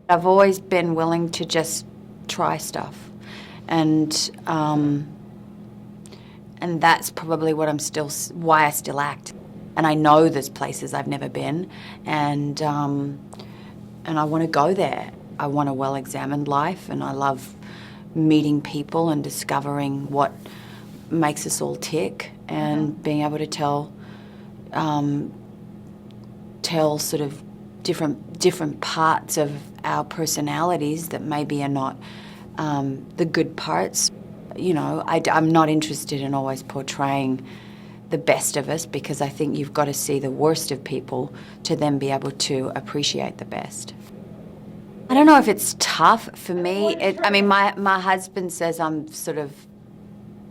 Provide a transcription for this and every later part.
I've always been willing to just try stuff, and that's probably why I still act. And I know there's places I've never been, and I want to go there. I want a well-examined life, and I love meeting people and discovering what makes us all tick, and being able to tell sort of different parts of our personalities that maybe are not the good parts. You know, I'm not interested in always portraying the best of us, because I think you've got to see the worst of people to then be able to appreciate the best. I don't know if it's tough for me. My husband says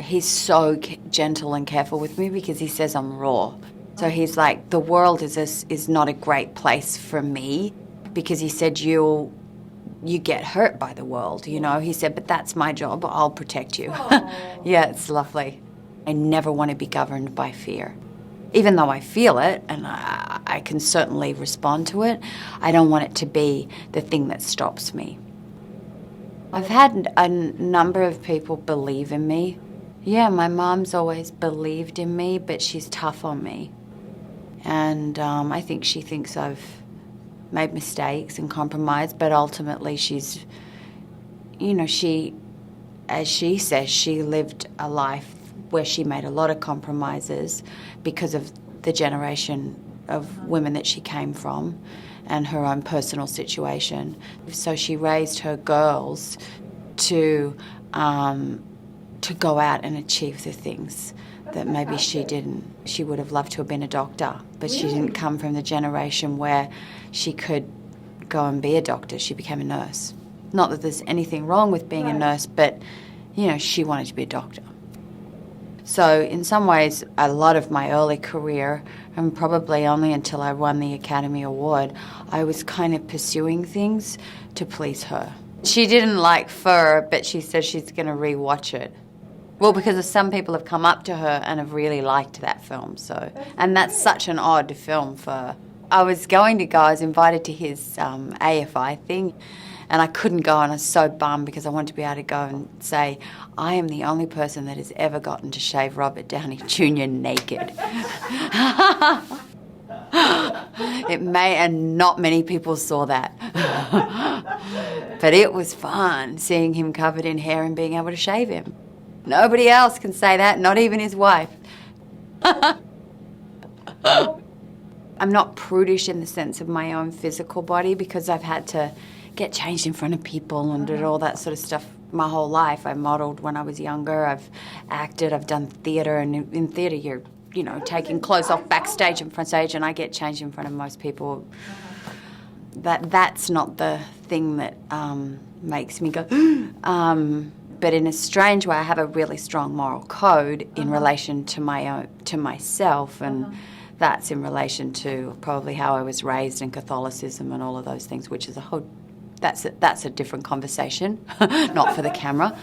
he's so gentle and careful with me because he says I'm raw. So he's like, the world is not a great place for me, because he said you get hurt by the world, you know. He said, but that's my job, I'll protect you. Yeah, it's lovely. I never want to be governed by fear. Even though I feel it, and I can certainly respond to it, I don't want it to be the thing that stops me. I've had a number of people believe in me. Yeah, my mom's always believed in me, but she's tough on me. And I think she thinks I've made mistakes and compromised, but ultimately she's, you know, as she says, she lived a life where she made a lot of compromises because of the generation of women that she came from and her own personal situation. So she raised her girls to go out and achieve the things that maybe she didn't. She would have loved to have been a doctor, but she didn't come from the generation where she could go and be a doctor. She became a nurse. Not that there's anything wrong with being a nurse, but, you know, she wanted to be a doctor. So in some ways, a lot of my early career, and probably only until I won the Academy Award, I was kind of pursuing things to please her. She didn't like Fur, but she says she's going to re-watch it. Well, because some people have come up to her and have really liked that film. And that's such an odd film for... I was invited to his AFI thing, and I couldn't go, and I was so bummed because I wanted to be able to go and say, I am the only person that has ever gotten to shave Robert Downey Jr. naked. And not many people saw that. But it was fun seeing him covered in hair and being able to shave him. Nobody else can say that, not even his wife. I'm not prudish in the sense of my own physical body, because I've had to get changed in front of people and did all that sort of stuff my whole life. I modelled when I was younger. I've acted. I've done theatre, and in theatre you're, you know, taking clothes off backstage and front stage, and I get changed in front of most people. That's not the thing that makes me go. But in a strange way, I have a really strong moral code in relation to myself, and that's in relation to probably how I was raised in Catholicism and all of those things, which is that's a different conversation, not for the camera.